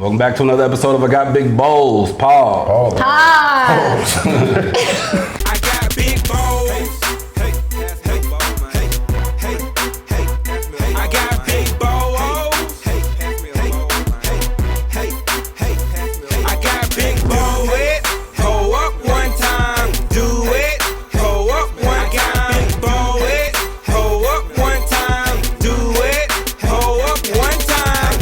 Welcome back to another episode of I Got Big Bowls. Pause. Pause. I got big balls. Hey, hey, hey, hey, hey, hey. I got big balls. Hey, hey, hey, hey, hey. I got big balls. Hold up one time, do it. Hold up one time, ball it. Hold up one time, do it. Hold up one time.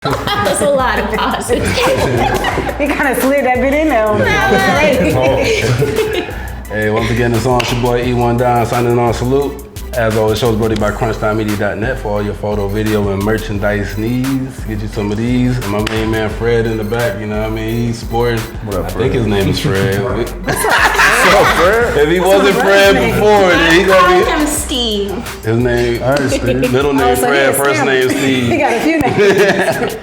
That's a lot of pauses. You kind of slid that bit in there. Hey, once again, it's on. It's your boy E1 Don signing on. Salute. As always, show's brought to you by CrunchTimeMedia.net for all your photo, video, and merchandise needs. Get you some of these. And my main man Fred in the back, you know what I mean? He's sporting. What up, I Fred? think his name is Fred. What's up, Fred? If he wasn't Fred before, then he Call gonna be. him Steve. His name, All right, Steve. middle name so Fred, he first name He Steve. got a few names.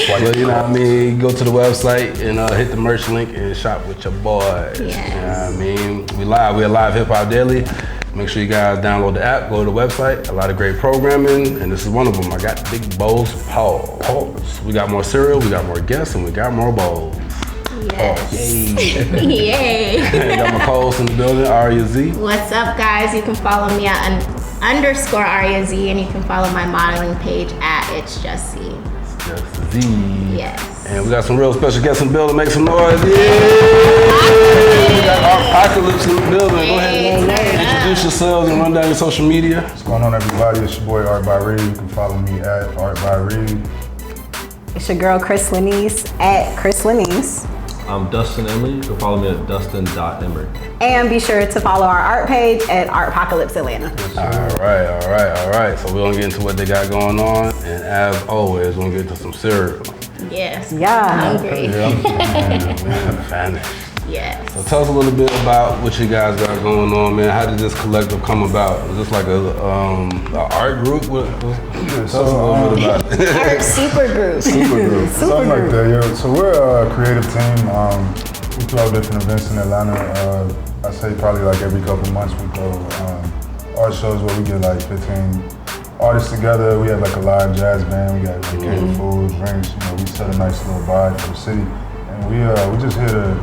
But you know what I mean? Go to the website and hit the merch link and shop with your boys. Yes. You know what I mean? We're live Hip Hop Daily. Make sure you guys download the app, go to the website. A lot of great programming, and this is one of them. I got Big Bowls Pause. We got more cereal, we got more guests, and we got more bowls. Yes. Yay. Yay. Got my co-host in the building, Aria Z. What's up, guys? You can follow me at _AryaZ, and you can follow my modeling page at It's Just Z. Just Z. Yes. And we got some real special guests in the building. Make some noise. Yeah. We got Artpocalypse in the building. Go ahead and introduce yourselves and run down your social media. What's going on, everybody? It's your boy Art by Reed. You can follow me at Art by Reed. It's your girl Chris Lenise at Chris Lenise. I'm Dustin Emery. You can follow me at dustin.emery. And be sure to follow our art page at Artpocalypseatlanta. All right. So we're gonna get into what they got going on, and as always, we're gonna get into some cereal. Yes. Yeah. Hungry. Man, famished. Yes. So tell us a little bit about what you guys got going on, man. How did this collective come about? Is this like a art group? Tell us a little bit about it. Art super group. Something like that, yeah. So we're a creative team. We throw different events in Atlanta. I say probably like every couple months we throw art shows where we get like 15 artists together. We have like a live jazz band. We got like catered food, drinks. You know, we set a nice little vibe for the city, and we just here to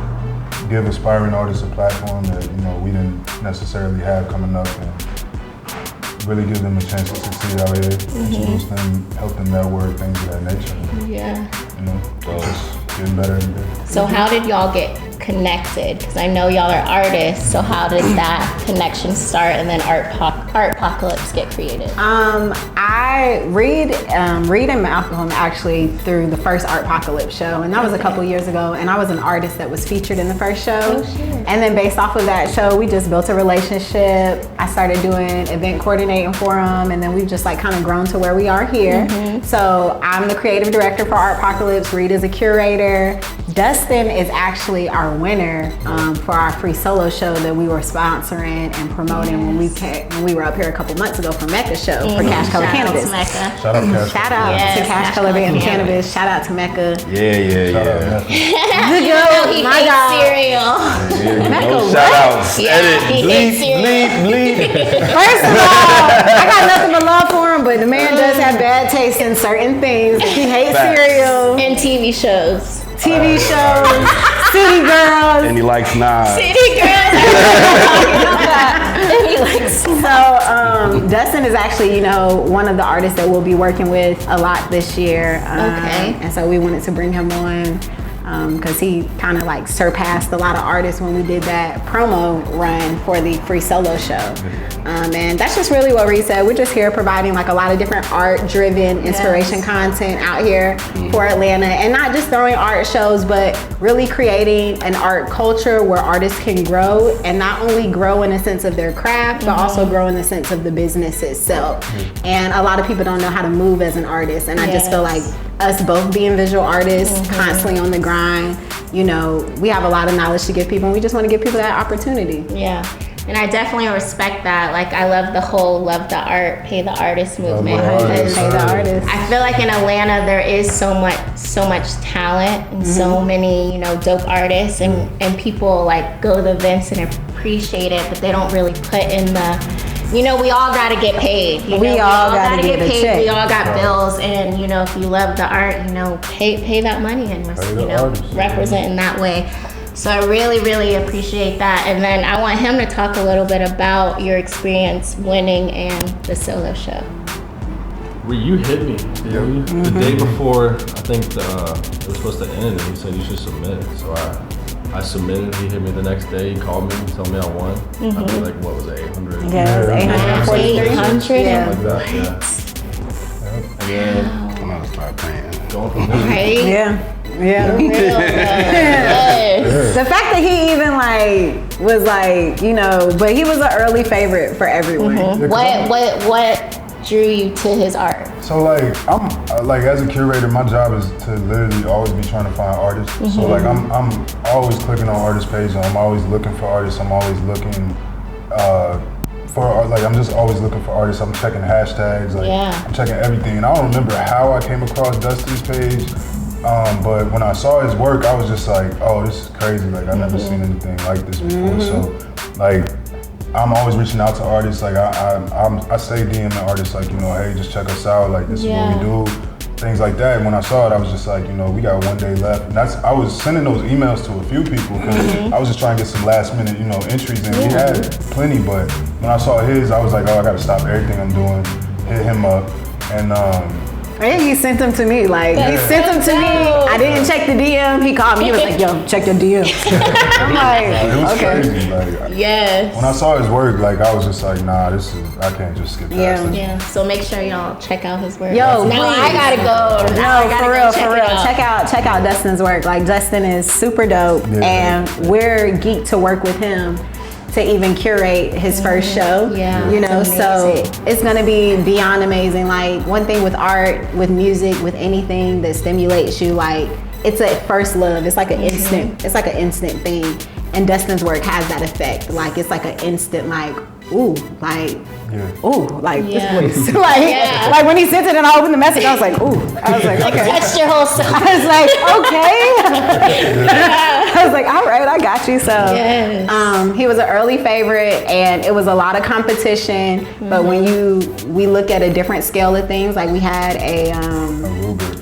give aspiring artists a platform that we didn't necessarily have coming up, and really give them a chance to succeed out here. Introduce them, help them network, things of that nature. Yeah. Just getting better and better. So how did y'all get connected? Because I know y'all are artists, so how did that connection start, and then Artpocalypse get created? I Reed and Malcolm actually through the first Artpocalypse show, and that was a couple years ago, and I was an artist that was featured in the first show. Oh, shit. And then based off of that show, we just built a relationship. I started doing event coordinating for them, and then we've just like kind of grown to where we are here. So I'm the creative director for Artpocalypse. Reed is a curator. Dustin is actually our winner for our free solo show that we were sponsoring and promoting when we were up here a couple months ago for Mecca show for Cash Color Cannabis. Mecca. Shout out Cash. Shout out Yes, to Cash Color Cannabis. Shout out to Mecca. Yeah. Shout out. He My hates God. cereal. No shout outs. Yeah, Edit. he hates cereal. Bleep. First of all, I got nothing but love for him, but the man does have bad taste in certain things. He hates Facts. cereal, And TV shows. TV shows, City Girls. And he likes knives. City girls. And he likes So Dustin is actually, one of the artists that we'll be working with a lot this year. Okay. And so we wanted to bring him on because he kind of like surpassed a lot of artists when we did that promo run for the free solo show. And that's just really what Reed said. We're just here providing like a lot of different art-driven inspiration content out here for Atlanta, and not just throwing art shows, but really creating an art culture where artists can grow, and not only grow in a sense of their craft, but also grow in the sense of the business itself. And a lot of people don't know how to move as an artist, and I just feel like us both being visual artists, constantly on the grind, we have a lot of knowledge to give people, and we just want to give people that opportunity. Yeah. And I definitely respect that. Like, I love the whole love the art, pay the artist movement. Because Pay the artist. I feel like in Atlanta there is so much talent and so many, dope artists, and people like go to the events and appreciate it, but they don't really put in the, you know, we all gotta get paid. You know? We all gotta get a paid. check. We all got bills, and you know, if you love the art, you know, pay that money and you know, represent in that way. So I really, really appreciate that. And then I want him to talk a little bit about your experience winning and the solo show. Well, you hit me. The day before, I think it was supposed to end, and he said you should submit. So I submitted. He hit me the next day. He called me, told me I won. I mean, like, what was it, 800? Yeah, it was 843. Yeah. Like that, yeah. And then I'm gonna start paying. going from there. Right? Yeah. Yeah. Yes. The fact that he even like was like, you know, but he was an early favorite for everyone. What drew you to his art? So like I'm like as a curator, my job is to literally always be trying to find artists. So like I'm always clicking on artist pages. I'm always looking for artists. I'm always looking I'm just always looking for artists. I'm checking hashtags. Like I'm checking everything. And I don't remember how I came across Dusty's page. But when I saw his work, I was just like, oh, this is crazy. Like I've never seen anything like this before. So like I'm always reaching out to artists. Like I say DMing artists like, you know, hey, just check us out. Like this is what we do. Things like that. And when I saw it, I was just like, you know, we got 1 day left. And I was sending those emails to a few people because I was just trying to get some last minute, you know, entries in. We had plenty, but when I saw his, I was like, oh, I gotta stop everything I'm doing, hit him up. And And he sent them to me. Like he sent them to me. I didn't check the DM. He called me. He was like, "Yo, check your DM." I'm like, it was okay. crazy. Like, Yes. when I saw his work, like I was just like, nah, I can't just skip past this. Yeah. So make sure y'all check out his work. Yo, now I please. gotta go. Now I gotta for real. Check out Dustin's work. Like Dustin is super dope, and we're geeked to work with him to even curate his first show. Yeah, you know, it's so amazing. it's gonna be beyond amazing. Like one thing with art, with music, with anything that stimulates you, like it's a first love. It's like an instant. It's like an instant thing, and Dustin's work has that effect. Like it's like an instant, like ooh, like. Ooh, like this place. Like when he sent it and I opened the message, I was like, ooh. I was like, okay. Touched your whole self. I was like, okay. I was like, all right, I got you. So he was an early favorite and it was a lot of competition. But when we look at a different scale of things, like we had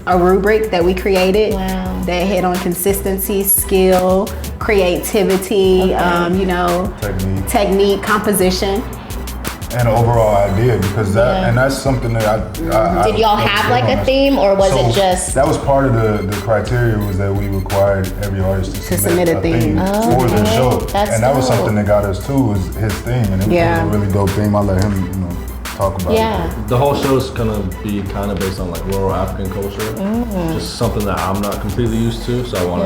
a rubric that we created that hit on consistency, skill, creativity, you know, technique, composition. And an overall idea, because that's something that I did y'all have like a theme, or was it just? That was part of the criteria, was that we required every artist to submit a theme for the show. And that was something that got us too, was his theme, and it was a really dope theme. I let him, you know, talk about it. The whole show is gonna be kind of based on like rural African culture, just something that I'm not completely used to. So I want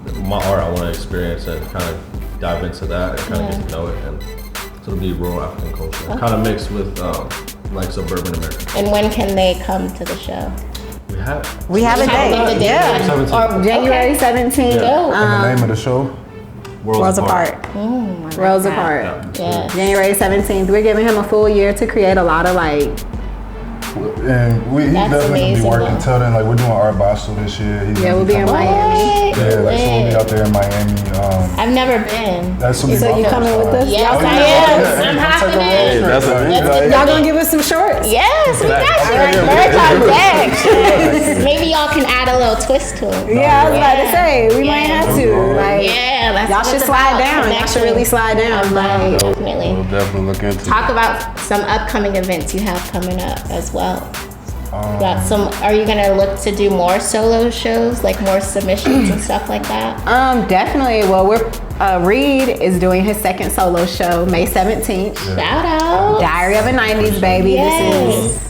to, my art, I want to experience it, kind of dive into that, and kind of get to know it. And so it'll be rural African culture, kind of mixed with like suburban American. And when can they come to the show? We have a date. Or January 17th. And the name of the show? Worlds Apart. Worlds Apart. Yes. January 17th. We're giving him a full year to create a lot of like. And he's definitely gonna be working till then. Like we're doing Art Basel this year. We'll be in Miami. Yeah, like so we'll be out there in Miami. I've never been. So you coming with us? Yes, I am. I'm hopping in. Y'all gonna give us some shorts? Yes, we got you. Birds on deck. Maybe y'all can add a little twist to it. Yeah, I was about to say we might have to. Like, that's y'all should slide down. Y'all should really slide down. Like, definitely. We'll definitely look into. Talk about some upcoming events you have coming up as well. Got some. Are you gonna look to do more solo shows, like more submissions and stuff like that? Definitely. Well, Reed is doing his second solo show May 17th. Shout out. Diary of a 90s baby. Yes. This is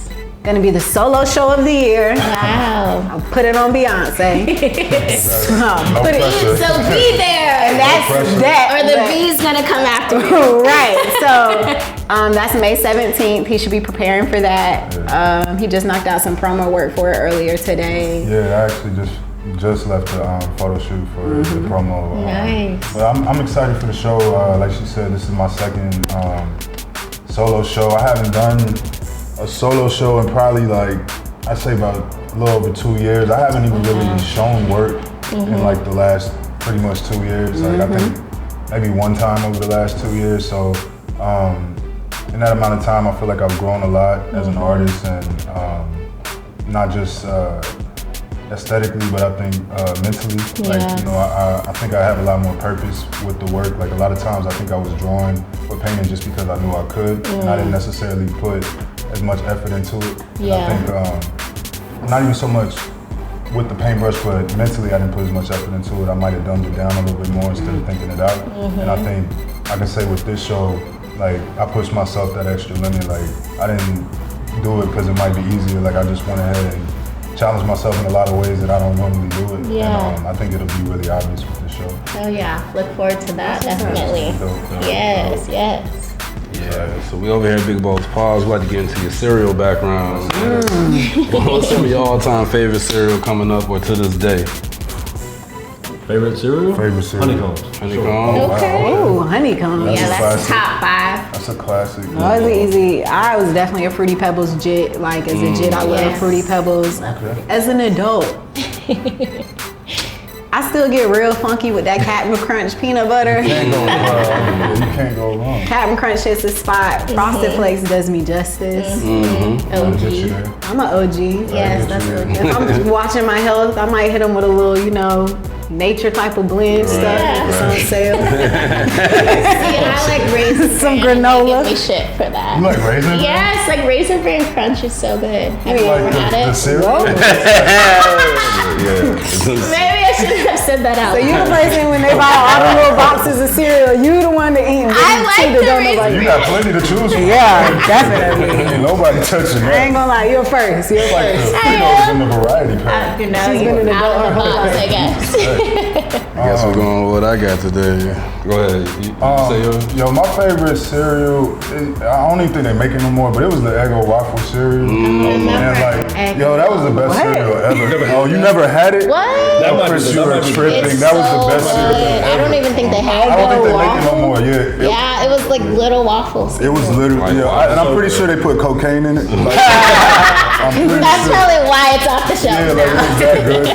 gonna be the solo show of the year. Wow. I'll put it on Beyonce. So be there. And that's that. Or the B's gonna come after you. Right. So that's May 17th. He should be preparing for that. He just knocked out some promo work for it earlier today. Yeah, I actually just left the photo shoot for the promo. Nice. But I'm excited for the show. Like she said, this is my second solo show. I haven't done a solo show in probably like, I'd say about a little over 2 years. I haven't even really shown work in like the last pretty much 2 years. Like I think maybe one time over the last 2 years. So in that amount of time, I feel like I've grown a lot as an artist, and not just aesthetically, but I think mentally. Like, you know, I think I have a lot more purpose with the work. Like a lot of times I think I was drawing or painting just because I knew I could, and I didn't necessarily put as much effort into it. And I think not even so much with the paintbrush, but mentally I didn't put as much effort into it. I might have dumbed it down a little bit more instead of thinking it out. And I think I can say with this show, like I pushed myself that extra limit. Like I didn't do it because it might be easier. Like I just went ahead and challenged myself in a lot of ways that I don't normally do it. And I think it'll be really obvious with this show. Oh yeah, look forward to that, definitely. Yes. Yeah, so we over here at Big Bowl's Pause. We're about to get into your cereal background. What's some of your all-time favorite cereal coming up or to this day? Favorite cereal? Favorite cereal? Honeycombs. Honeycomb? Okay. Ooh, honeycomb. Yeah, that's top 5. That's a classic. No, it's easy. I was definitely a Fruity Pebbles jit. Like as a jit, I love Fruity Pebbles. Okay. As an adult, I still get real funky with that Captain Crunch peanut butter. You can't go wrong. Captain Crunch hits the spot. Frosted Flakes does me justice. OG. I'm an OG. Yes, that's OG. If I'm watching my health, I might hit them with a little, you know, nature type of blend stuff. It's on sale. See, I like Raisin Some Bran. granola. They give me shit for that. You like Raisin Bran? Yes, like Raisin Bran Crunch is so good. Have you ever had The it? cereal? Maybe I shouldn't have said that out So you loud. the person when they buy all the little boxes of cereal, you the one to eat. I like the Raisin You got plenty to choose from. Yeah, definitely. Ain't nobody touching I ain't that. gonna lie, you're first. You're Like the first. Fritos in the variety pack. You know, She's been an adult her whole box, I life. guess. I guess we're going with what I got today. Go ahead. You say yours? Yo, my favorite cereal, I don't even think they make it no more, but it was the Eggo waffle cereal. And like, yo, that was the best cereal ever. Oh, you never had it? What? That might Chris, be- you that were might be- tripping. It's That was the so best cereal good. I ever. don't even think they I have don't think they make it no waffles. more. Yeah. Yeah, it was like little waffles. It was literally, and I'm pretty sure they put cocaine in it. Like, I'm pretty That's sure. probably why it's off the shelf Yeah, like it now. was that good.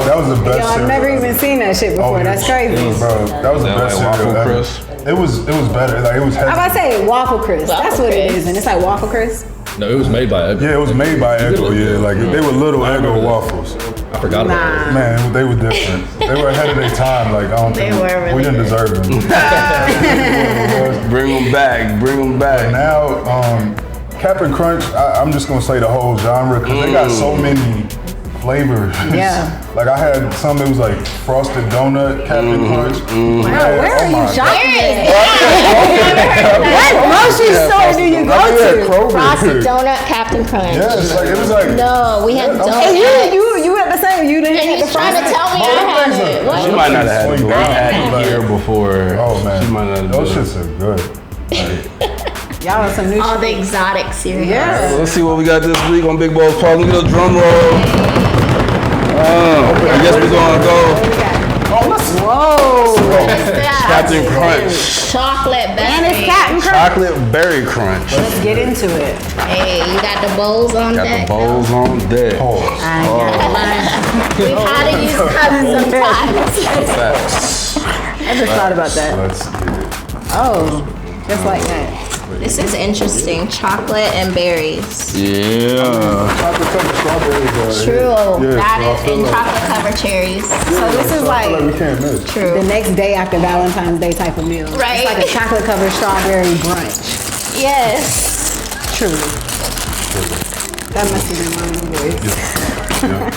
That was the best Yo, I've cereal never ever. even seen that shit before. Oh, That's crazy. Bro, that was the That best like cereal Waffle ever. Crisp? It was better. Like it was heavy. I'm about to say Waffle Crisp. That's Waffle what it Crisp. is. And it's like Waffle Crisp. No, it was made by Eggo. Yeah, it was made by Eggo. Yeah, like they were little Eggo waffles. I forgot about it. Man, they were different. They were ahead of their time. Like I don't think were really we didn't deserve them. Bring them back. Bring them back. Now, Captain Crunch, I'm just gonna say the whole genre because they got so many flavors. Yeah. Like I had some that was like frosted donut, Captain Crunch. Wow, where are you shopping at? What? What grocery store do you go to? Frosted donut Captain Crunch. Yeah, it was like. No, we had Yeah, donuts. And you had the same. You didn't And have the he's trying to frosted. tell me I had it. What? She might not have had it, but we had it Like, here before. Oh man, She might not have those done it. shits are good. Y'all are some new All shit. the exotic cereals. Yeah. Let's see what we got this week on Big Bowl's Pause. Let me get a drum roll. I guess we're gonna go Whoa. Captain Crunch. Chocolate And berry. it's Captain Crunch. Chocolate Berry Crunch. Let's get into it. Hey, you got the bowls on Got deck. the bowls on deck. I got mine. We've had to use cups sometimes. Facts. I just thought about that. Let's get it. Oh, just like that. This is interesting. Chocolate and berries. Yeah. Chocolate covered strawberries. True. Yeah, That so I is feel in like- chocolate covered cherries. So this is I feel like we like can't miss. the True. next day after Valentine's Day type of meal. Right. It's like a chocolate covered strawberry brunch. Yes. Truly. That must have been my new voice.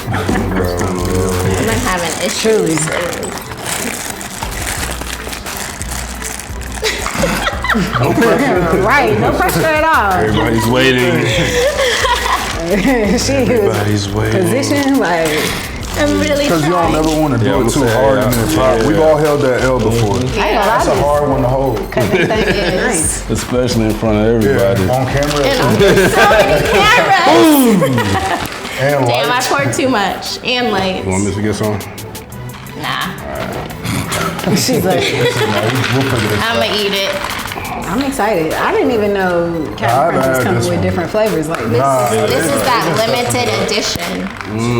I've been having issues. Right, no pressure at all. Everybody's waiting. She was Everybody's waiting. positioned like, I'm really Because you don't trying. never want to do Yeah, it I'ma too say, hard yeah. in this hot. We've all held that L before. I ain't gonna That's a lie, hard one to hold. this thing is nice. Especially in front of Yeah, everybody. on camera And on so many cameras. and Damn, I lights. poured too much. And lights. You want me to get some? Nah, She's like, We'll figure this out. I'ma eat it. I'm excited. I didn't even know Captain Crunch was coming with different flavors like this. This is that limited edition.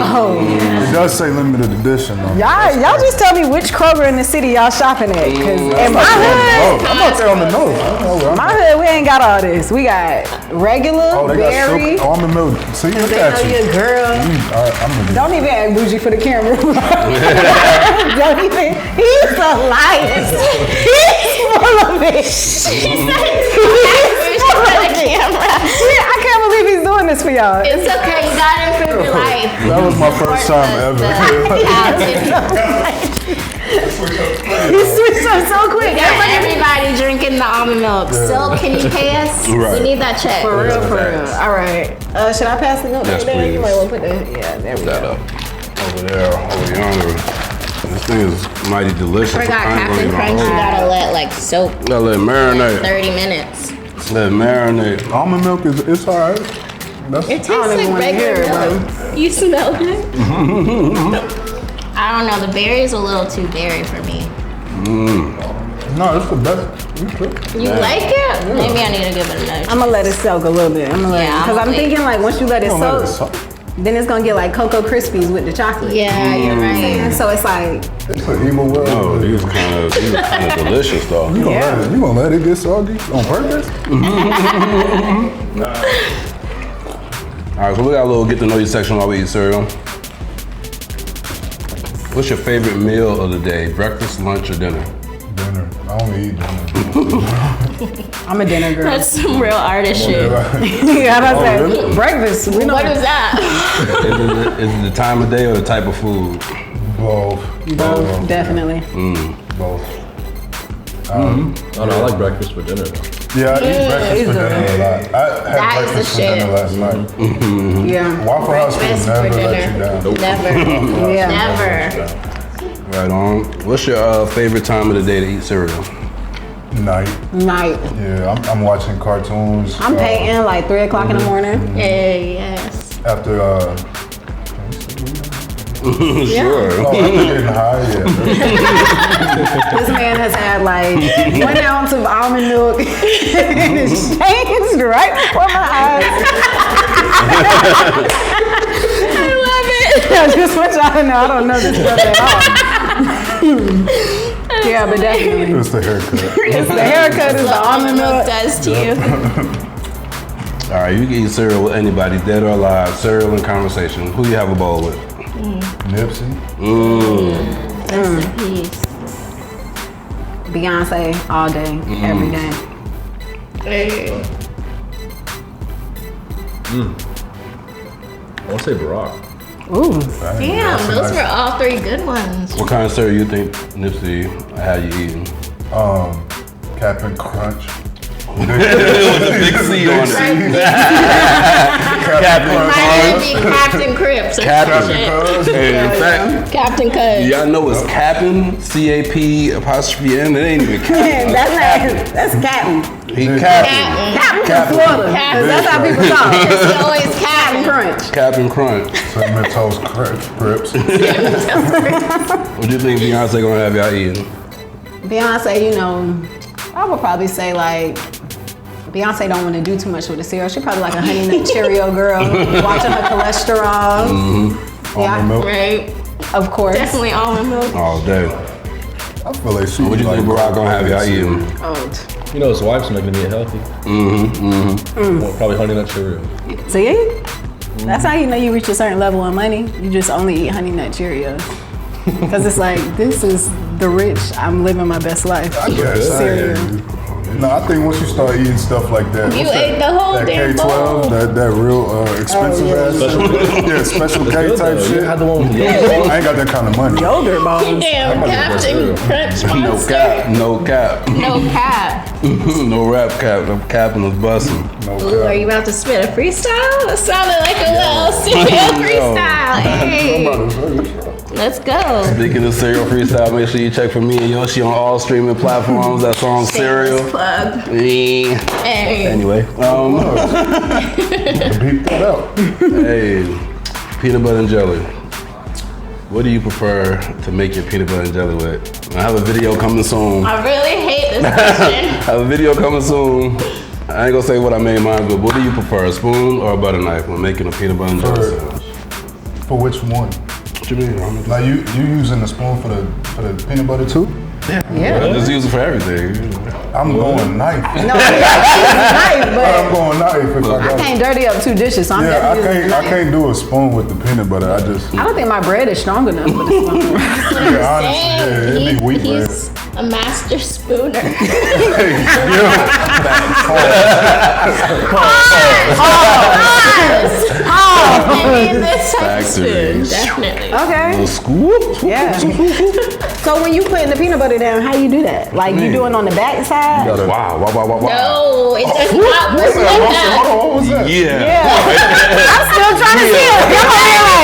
Oh, It does say limited edition though. y'all just tell me which Kroger in the city y'all shopping at. Cause in my hood, I'm up there on the nose. my hood, we ain't got all this. We got regular, They berry. got almond milk. See, look They at know you. your girl. Don't even act bougie for the camera. Don't even. He's a liar. He's full of it. I can't believe he's doing this for y'all. It's okay, you gotta improve your life. That was my first time ever. He switched up so quick. Got everybody drinking the almond milk. Still, can you pay us? Right. We need that check. For real. All right. Should I pass the note Yes, back there? You please. might want to put the. Yeah, there we That go. up. Over there, over yonder. This thing is mighty delicious. Forgot I ain't gonna Captain even Crunch, you hold it. gotta let like soak Gotta let it marinate. 30 minutes. Let it marinate. Almond milk it's alright. That's It tastes don't even like wanna hear regular it, milk. You smell it? I don't know, the berry is a little too berry for me. no, it's the best. You like it? Maybe I need to give it a nudge. I'm gonna let it soak a little bit. I'm gonna let Yeah, it because I'm I'm gonna thinking like once you let it Don't let it soak, soak. then it's gonna get like Cocoa Krispies with the chocolate. Yeah, you're right. And so it's like It's an evil world. No, these kind of delicious though. You gonna let it get soggy on purpose? All right, so we got a little get to know you section while we eat cereal. What's your favorite meal of the day? Breakfast, lunch, or dinner? Dinner. I only eat dinner. I'm a dinner girl. That's some real artist shit. Yeah, that's Oh, it. really? Breakfast. We know What is that? Is it the time of day or the type of food? Both. both, definitely. Both. Oh no, I like breakfast for dinner though. Yeah, I eat breakfast for dinner a lot. I had That is breakfast the for dinner shit. last night. Yeah. Waffle House will Breakfast for never let you dinner. down. Never. Yeah. Never. Right on. What's your favorite time of the day to eat cereal? Night. Night. Yeah, I'm watching cartoons. I'm painting like 3 o'clock in the morning. Yes. After Sure. after getting high, yeah. This man has had like 1 ounce of almond milk and it's changed right before my eyes. I love it. I just want y'all to know I don't know this stuff at all. Yeah, but definitely. It's the haircut. It's the haircut, it's the almond milk. does to you. All right, you can eat cereal with anybody, dead or alive. Cereal and conversation. Who you have a bowl with? Nipsey. Rest in peace. Beyonce all day, every day. Hey. I want to say Barack. Ooh. Damn, those were all 3 good ones. What kind of cereal you think Nipsey had you eating? Captain Crunch. Big C on it. Might be Captain Crips or Captain. some shit. Hey, in fact, Captain Cuz. y'all know it's Captain, C-A-P apostrophe N. It ain't even Captain. That's Captain. He Captain. Captain from Florida. 'Cause that's how people talk. It's always Captain Captain. Crunch. Captain Crunch. Cinnamon Toast Crips. What do you think Beyonce gonna have y'all eating? Beyonce, you know, I would probably say like Beyonce don't want to do too much with the cereal. She probably like a Honey Nut Cheerio girl, watching her cholesterol. Almond milk. Right. Of course. Definitely almond milk. All day. I feel like she. What do you think Barack gonna have y'all eating? Oh. You know his wife's making him eat healthy. Well, probably Honey Nut Cheerio. See? That's how you know you reach a certain level of money. You just only eat Honey Nut Cheerios. Because it's like, this is the rich. I'm living my best life. I guess. Cereal. No, I think once you start eating stuff like that, You what's ate that, the whole that damn bowl. K12, that real expensive ass, yeah, special K Good, type though. shit. You had the one with the I ain't got that kind of money. Yogurt balls. Damn, Captain Crunch No Monster. cap. No cap. No cap. No rap cap. I'm capping was busting. No Ooh, are you about to spit a freestyle? That sounded like a little cereal freestyle. Hey, let's go. Speaking of cereal freestyle, make sure you check for me and Yoshi on all streaming platforms. That song Cereal. Plug. Eh. Hey. Anyway, Beep that out. hey, peanut butter and jelly. What do you prefer to make your peanut butter and jelly with? I have a video coming soon. I really hate this question. I have a video coming soon. I ain't gonna say what I made mine, but what do you prefer, a spoon or a butter knife when making a peanut butter and jelly sandwich? For which one? What you mean? Like you using the spoon for the peanut butter too? Yeah. I just use it for everything. I'm going knife. No, knife, but I'm going knife if I I got can't dirty up 2 dishes, so I'm Yeah, definitely using a I knife. can't do a spoon with the peanut butter. I don't think my bread is strong enough for this one. yeah, honestly, yeah, it'd be wheat bread. He's a master spooner. I need this type of spoon, definitely. Okay. Little scoop. Yeah. So when you putting the peanut butter down, how you do that? Like you doing on the back side? Wow. No, it does not work like that. Hold on, what was that? Yeah. I'm still trying to see it. Y'all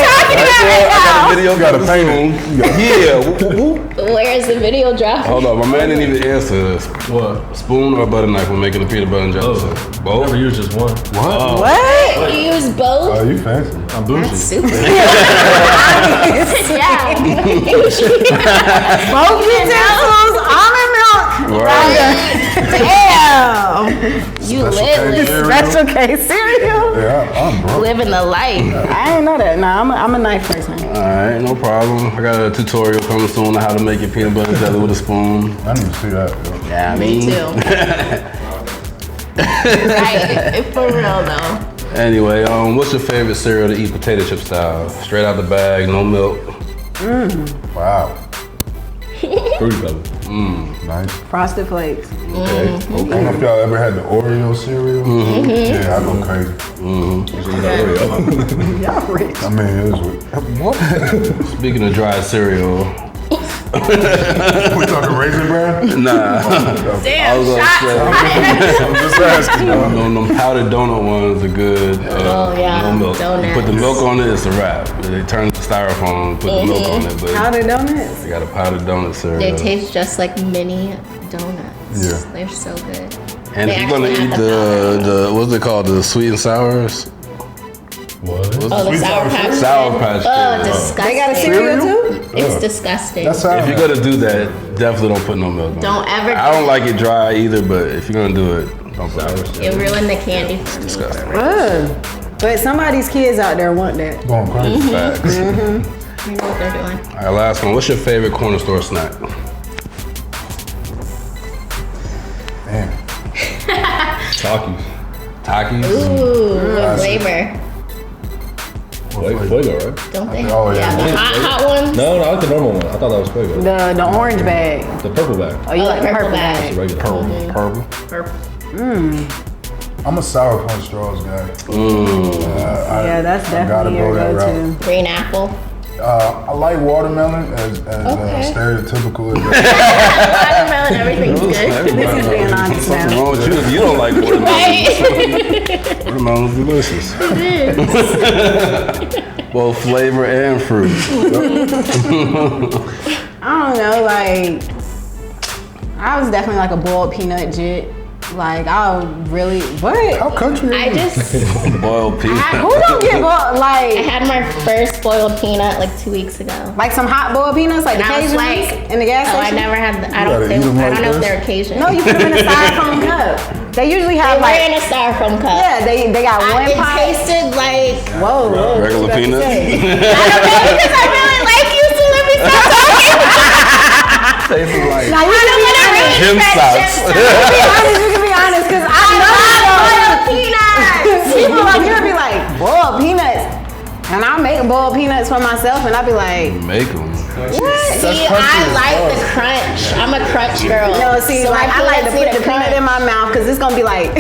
talking about I it got now. a video gotta coming paint soon. Yeah. Whoop, whoop. Where's the video drop? Hold on, my man didn't even answer this. What? Spoon or butter knife when making a peanut butter and jelly Oh, sandwich? I Both? never use just one. What? What? You use both? Oh, you fancy. I'm bougie. That's super. Yeah. Yeah. Both utensils, almond milk. Right. Damn. You Special live, case cereal. Special case cereal. Yeah, I'm broke. living the life. I didn't know that. Nah, I'm a knife person. Alright, no problem. I got a tutorial coming soon on how to make your peanut butter and jelly with a spoon. I need to see that. Yo. Yeah, Me too. Right, for real though. Anyway, what's your favorite cereal to eat potato chip style? Straight out the bag, no milk. Wow, Fruity Pebbles. nice. Frosted Flakes. Okay. I don't know if y'all ever had the Oreo cereal. Yeah, I go crazy. Y'all rich. I mean, it was what? Speaking of dry cereal, We talking Raisin Bran? nah. I Damn, was gonna shots say, fired. I'm just asking. them powdered donut ones are good. Oh, yeah, no milk. donuts. You put the milk on it, it's a wrap. They turn the styrofoam, put the milk on it, but Powdered donuts. you got a powdered donut cereal. They taste just like mini donuts. Yeah. They're so good. And They if you're gonna actually eat have the what's it called, the sweet and sours? What? Oh, the Sweet Sour Sour Patch Kids? Sour Kids. Patch Oh, Kids. disgusting. They got a cereal too? It's disgusting. That's how If you're gonna do that, definitely don't put no milk on it. Don't ever I don't do like it dry either, but if you're gonna do it, don't put it. It ruined the candy for me. Disgusting. But some of these kids out there want that. going crazy. Facts. You know what they're doing. All right, last one. What's your favorite corner store snack? Damn. Takis. Takis? Ooh, what flavor? Fuego, right? Don't they? Oh, yeah. The hot ones? No, I like the normal one. I thought that was Fuego. The orange bag. The purple bag. Oh, you Oh, like the purple purple bag. bag. The regular. Purple. Purple. I'm a Sour Punch Straws guy. Yeah, that's I gotta definitely go your that go-to. Green apple. I like watermelon as Okay. stereotypical as that. Watermelon, everything's good. This is being honest Something now. wrong with you if you don't like watermelon. Right? Watermelon's delicious. Both flavor and fruit. I don't know, like, I was definitely like a boiled peanut jit. Like, I really, How what? country I is this? just, Boiled peanut. Who don't get boiled? I Like, had my first boiled peanut like 2 weeks ago. like some hot boiled peanuts, like the And I was Cajun like, ones in the gas Oh, I station? never had. I gotta don't. eat 'em I like don't know if this? they're Cajun. No, you put them in a styrofoam cup. They usually They have were like, in a styrofoam cup. yeah, they got one It pot. tasted like. Whoa, whoa. Regular what you about to peanuts? say? I don't know because I really like you, so let me stop talking. Tastes like Now, you can be honest. gym socks. You can be honest, because I Boiled know peanuts. people like you would be like, boiled peanuts. And I make boiled peanuts for myself, and I'd be like, Make them. See, I like the crunch. I'm a crunch girl. no, see, So like my I like to peanuts put the need a peanut in my mouth because it's gonna be like,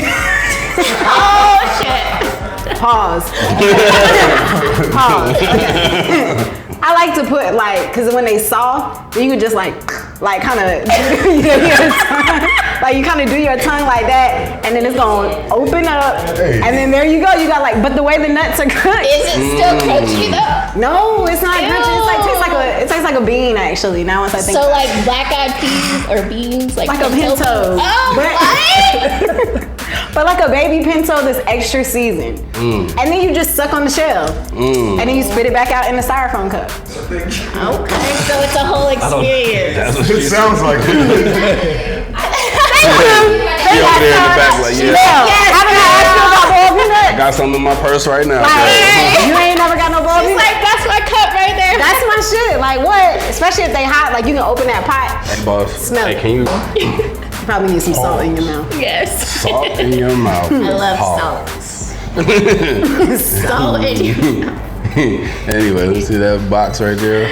Oh shit. pause. Pause. Okay. I like to put like, cause when they soft, then you could just like kind of, like you kind of do your tongue like that, and then it's gonna open up, Hey. and then there you go. You got like, but the way the nuts are cooked. Is it still crunchy though? No, it's not crunchy. It's like it tastes like a bean actually. Now once I think, So like black eyed peas or beans, like like a pinto. Oh, But- what? but like a baby pinto that's extra seasoned, and then you just suck on the shell, and then you spit it back out in the styrofoam cup. Okay, so it's a whole experience. That's what It sounds like it. She over there in the back like, yeah. Haven't I asked you about boiled peanuts? I got something in my purse right now. You ain't never got no boiled She's peanuts? like, that's my cup right there. That's my shit. Like what? Especially if they hot, like you can open that pot. Hey, boss. Smell Hey, it. can you You probably need some salt in your mouth. Yes. salt in your mouth? I love Pause. salt in your Anyway, let's see that box right there.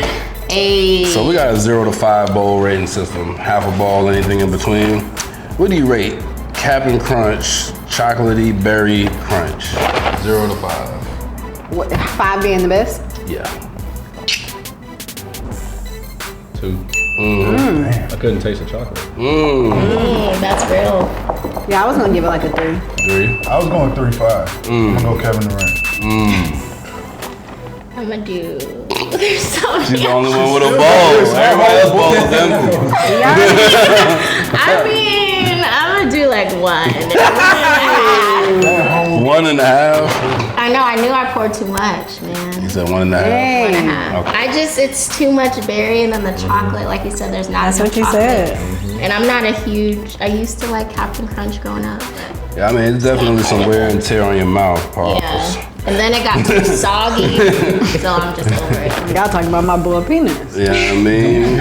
Hey. So we got a 0 to 5 bowl rating system. Half a ball, anything in between. What do you rate Cap'n Crunch Chocolatey Berry Crunch? 0 to 5. What, 5 being the best? Yeah. 2. I couldn't taste the chocolate. That's real. Yeah, I was gonna give it like a 3. 3. I was going 3-5. I'm gonna go Kevin Durant. I'm gonna do. There's so many. She's the only one with a bowl. Everybody else bowl is empty. I mean, I'm gonna do like 1. 1.5. I know. I knew I poured too much, man. You said 1.5. 1.5. Okay. It's too much berry, and then the chocolate, like you said, there's not That's enough what you chocolate. said. And I'm not a huge. I used to like Captain Crunch growing up. But Yeah, I mean, it's definitely some wear and tear on your mouth, pause. yeah. And then it got too soggy, so I'm just over it. Y'all talking about my boiled peanuts. Yeah, I mean,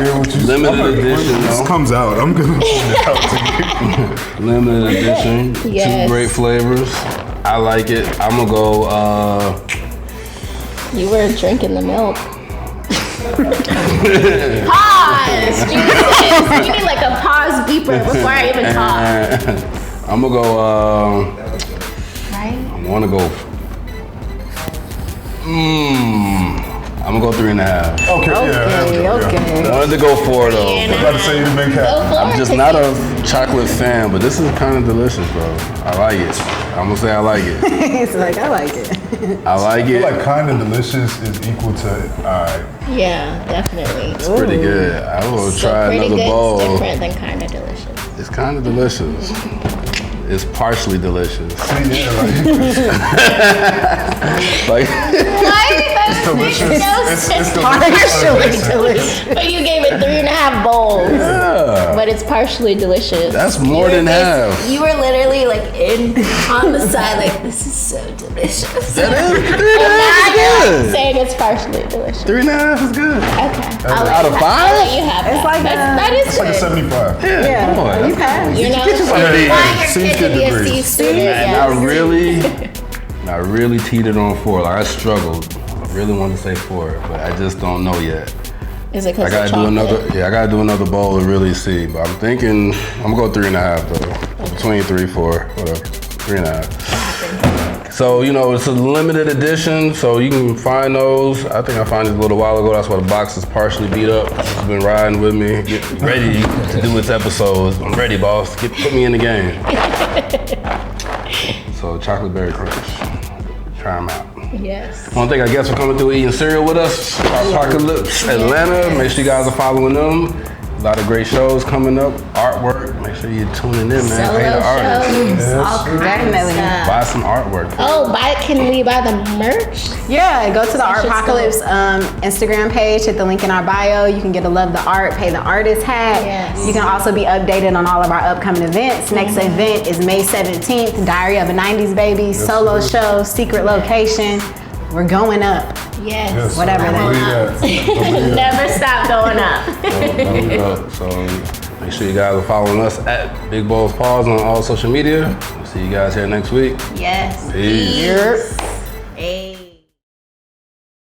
limited edition, This though. comes out. I'm gonna point it out to you. Limited edition. Yes. 2 great flavors. I like it. I'm gonna go, You were drinking the milk. Pause! Jesus! You need like a pause beeper before I even talk. I'm gonna go, Right? I wanna go, I'm gonna go 3.5. Okay, yeah. Okay. I wanted to go 4 though. I was about to say you the main cat. I'm just not a chocolate fan, but this is kind of delicious, bro. I like it. I'm gonna say I like it. It's like, I like it. I like I feel it. like kind of delicious is equal to alright. Yeah, definitely. It's pretty good. I will So try pretty another good. bowl. It's different than kind of delicious. It's kind of delicious. It's partially delicious. See, yeah, Like, It's delicious. It's Partially delicious. But you gave it 3.5 bowls. yeah, But it's partially delicious. that's more than half. You were literally like on the side, like this is so delicious. That is And 3.5 now is you're good. saying it's partially delicious. 3.5 is good. Okay. Out of 5? I'll let you have It's that. like That is It's like a good. 75. Yeah, Come you on. passed. You know, Already, why your C's kid to good be a degrees. C student? Man, Yes. I really teetered on 4. Like I struggled. I really wanted to say 4, but I just don't know yet. Is it I because gotta of do chocolate? another. Yeah, I gotta do another bowl to really see. But I'm thinking I'm gonna go 3.5 though. Between 3, 4, whatever. 3.5. So it's a limited edition, so you can find those. I think I found these a little while ago. That's why the box is partially beat up. It's been riding with me, getting ready to do its episodes. I'm ready, boss. Put me in the game. So chocolate berry crunch. Try them out. Yes. One thing I guess for coming through eating cereal with us, Artpocalypse Atlanta. Make sure you guys are following them. A lot of great shows coming up. Artwork. Make sure you're tuning in, man. Solo Pay the artists. shows. All kinds of Definitely. stuff. Buy some artwork. Oh, can we buy the merch? Yeah, go to the That shit's Artpocalypse Instagram page, hit the link in our bio. You can get a Love the Art, Pay the Artist hat. Yes. You can also be updated on all of our upcoming events. Next event is May 17th, Diary of a 90s Baby, solo show, secret location. We're going up. Yes. Yes, Whatever I that believe that. Never stop going up. So make sure you guys are following us at Big Balls Paws on all social media. We'll see you guys here next week. Yes. Peace. Hey.